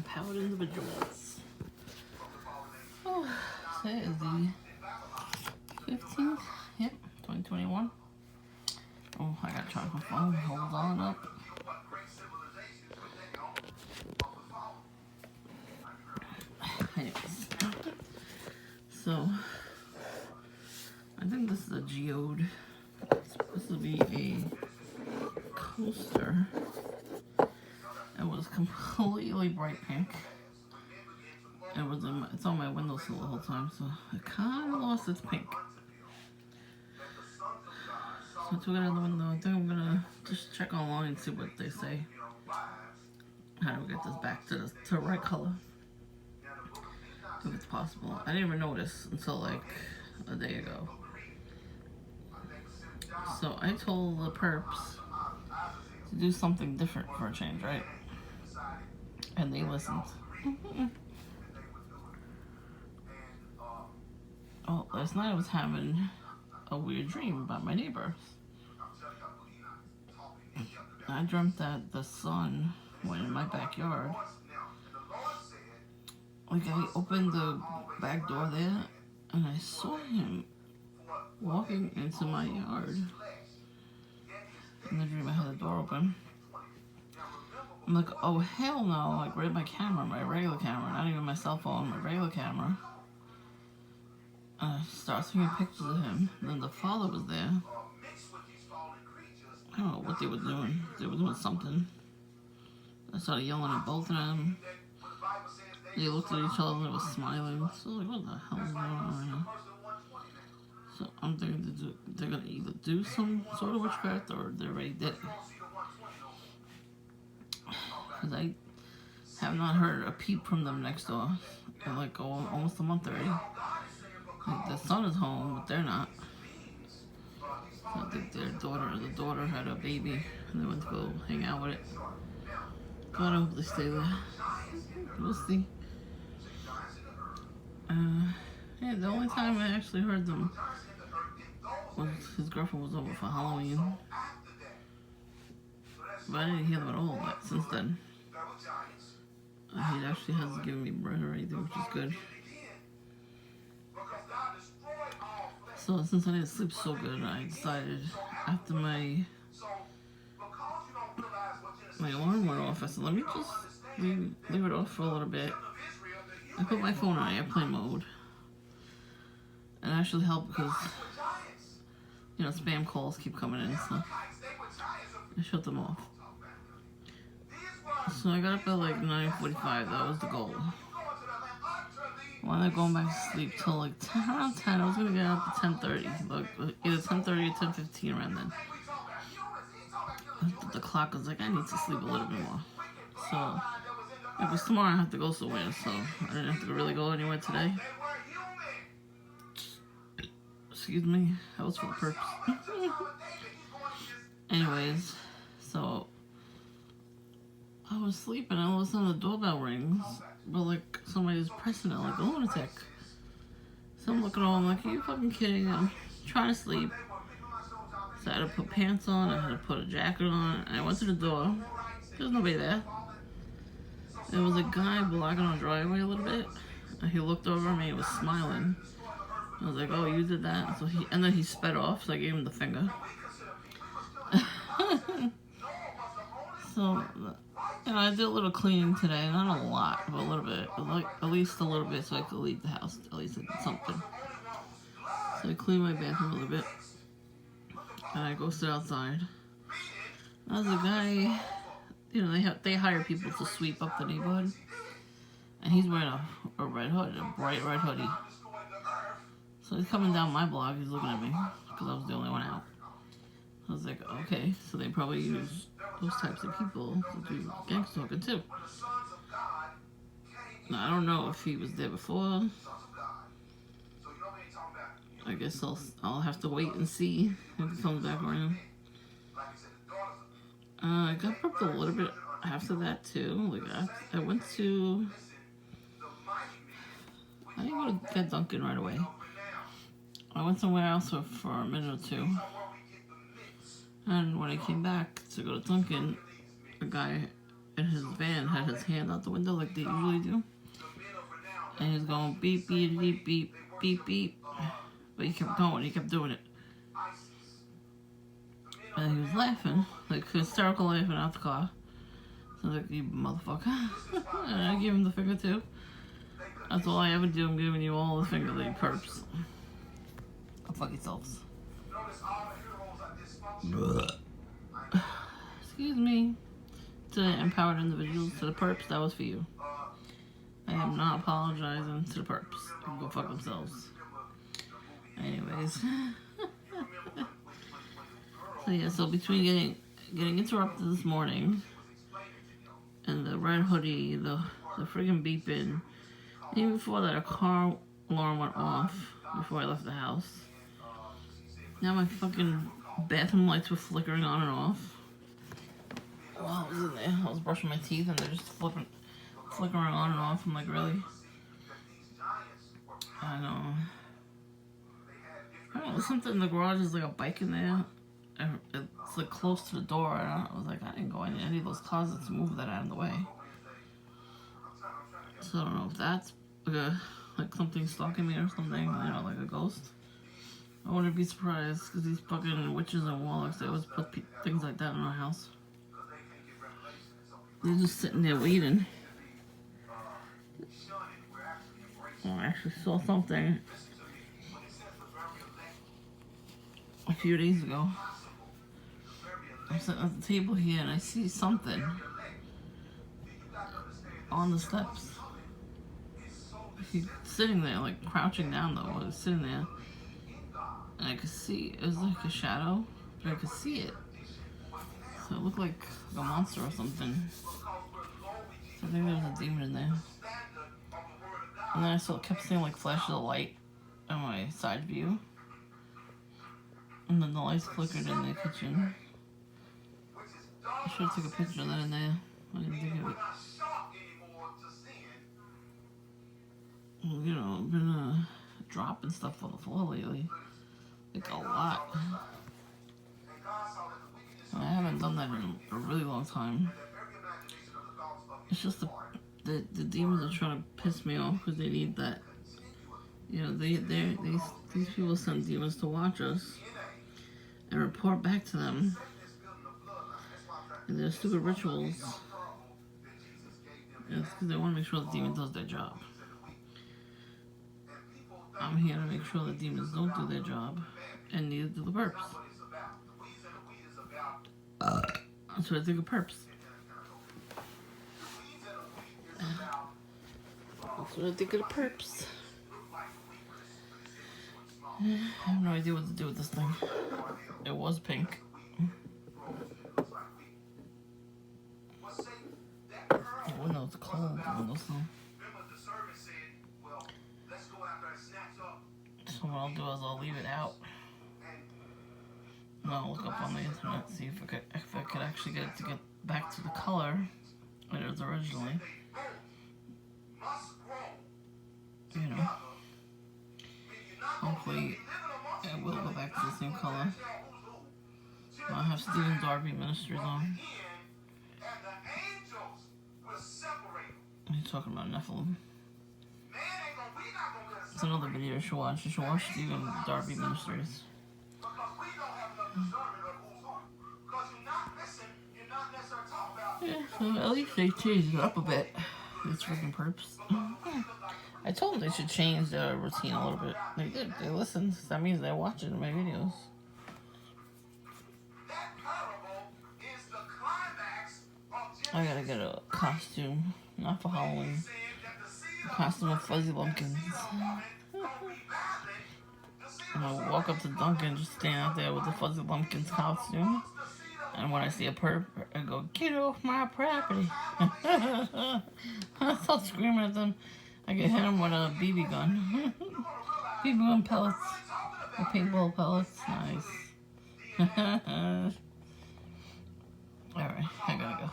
Powered Individuals. Oh, today is the 15th, yep, 2021. Oh, I gotta charge my phone. Hold on up. Anyways, so I think this is a geode. It's supposed to be a coaster. It was completely bright pink. It's on my windowsill the whole time, so it kind of lost its pink. So I took it out the window. I think I'm gonna just check online and see what they say. How do we get this back to the right color? If it's possible. I didn't even notice until like a day ago. So I told the perps to do something different for a change, right? And they listened. Oh, last night I was having a weird dream about my neighbors. I dreamt that the sun went in my backyard. Like, I opened the back door there, and I saw him walking into my yard. In the dream, I had the door open. I'm like, oh, hell no. Like, right my camera, my regular camera, not even my cell phone, my regular camera. I started taking pictures of him. Then the father was there. I don't know what they were doing. They were doing something. I started yelling at both of them. They looked at each other and they were smiling. So like, what the hell is going on right now? So I'm thinking they're gonna either do some sort of witchcraft or they already did it. Because I have not heard a peep from them next door in like almost a month already. Like, the son is home, but they're not. I think the daughter had a baby and they went to go hang out with it. God, I hope they stay there. We'll see. Yeah, the only time I actually heard them was his girlfriend was over for Halloween. But I didn't hear them at all since then. He actually hasn't given me bread or anything, which is good. So since I didn't sleep so good, I decided after my alarm went off, I said, let me just leave it off for a little bit. I put my phone on airplane mode. And it actually helped because, you know, spam calls keep coming in, so I shut them off. So I got up at like 9:45, that was the goal. Wound up going back to sleep till like around 10. I was gonna get up at 10:30, like either 10:30 or 10:15 around then. But the clock was like, I need to sleep a little bit more. So, because tomorrow I have to go somewhere, so I didn't have to really go anywhere today. Excuse me, that was for the perps. Anyways, so I was sleeping and all of a sudden the doorbell rings, but like somebody's pressing it like a lunatic. So I'm looking over, I'm like, are you fucking kidding? I'm trying to sleep. So I had to put pants on, I had to put a jacket on, and I went to the door. There's nobody there. There was a guy blocking our driveway a little bit, and he looked over at me and was smiling. I was like, oh, you did that? So and then he sped off, so I gave him the finger. So, you know, I did a little cleaning today, not a lot, but a little bit, like at least a little bit, so I could leave the house. At least I did something. So I cleaned my bathroom a little bit, and I go sit outside. There's a guy, you know, they hire people to sweep up the neighborhood, and he's wearing a red hood, a bright red hoodie. So he's coming down my block. He's looking at me because I was the only one out. I was like, okay, so they probably use those types of people to do gangster talking too. Now, I don't know if he was there before. I guess I'll have to wait and see if he comes back around. I got prepped a little bit after that too. Like I went to. I didn't go to get Dunkin' right away. I went somewhere else for a minute or two. And when I came back to go to Dunkin', a guy in his van had his hand out the window like they usually do. And he was going beep, beep, beep, beep, beep, beep. But he kept going, he kept doing it. And he was laughing, like hysterical laughing out the car. So I was like, you motherfucker. And I gave him the finger too. That's all I ever do, I'm giving you all the finger, you perps. Go fuck yourselves. Excuse me. To the empowered individuals, to the perps, that was for you. I am not apologizing to the perps. Go fuck themselves. Anyways. So yeah, so between getting interrupted this morning and the red hoodie, the friggin' beeping, even before that a car alarm went off before I left the house. Now my fucking bathroom lights were flickering on and off. While I was in there, I was brushing my teeth and they're just flickering on and off. I'm like, really? I know. I don't know, there's something in the garage, there's like a bike in there. It's like close to the door. I was like, I didn't go in any of those closets to move that out of the way. So I don't know if that's like something stalking me or something, you know, like a ghost. I wouldn't be surprised because these fucking witches and warlocks, they always put things like that in our house. They're just sitting there waiting. Oh, I actually saw something a few days ago. I'm sitting at the table here and I see something on the steps. He's sitting there, like crouching down though. He's sitting there, and I could see it was like a shadow, but I could see it. So it looked like a monster or something. So I think there was a demon in there. And then I kept seeing like flashes of light on my side view. And then the lights flickered in the kitchen. I should have took a picture of that in there. I didn't think of it. You know, I've been dropping stuff on the floor lately. Like a lot. And I haven't done that in a really long time. It's just the demons are trying to piss me off because they need that. You know, these people send demons to watch us and report back to them. And their stupid rituals. And it's because they want to make sure the demon does their job. I'm here to make sure the demons don't do their job, and neither do the perps. That's what I think of perps. That's what I think of the perps. I have no idea what to do with this thing. It was pink. The window's cold. The window's cold. So what I'll do is I'll leave it out. And I'll look up on the internet, see if I could actually get it to get back to the color that it was originally. You know. Hopefully it will go back to the same color. I'll have Stephen Darby Ministries on. He's talking about Nephilim. It's another video you should watch. You should watch Stephen Darby Ministries. Yeah, so at least they changed it up a bit. These freaking perps. I told them they should change their routine a little bit. They did. They listened. That means they're watching my videos. I gotta get a costume. Not for Halloween. A costume of Fuzzy Lumpkins. I'm gonna walk up to Duncan, just stand out there with the Fuzzy Lumpkins costume. And when I see a perp, I go, "Get off my property." I start screaming at them. I get hit them with a BB gun. BB gun pellets. Or paintball pellets. Nice. Alright, I gotta go.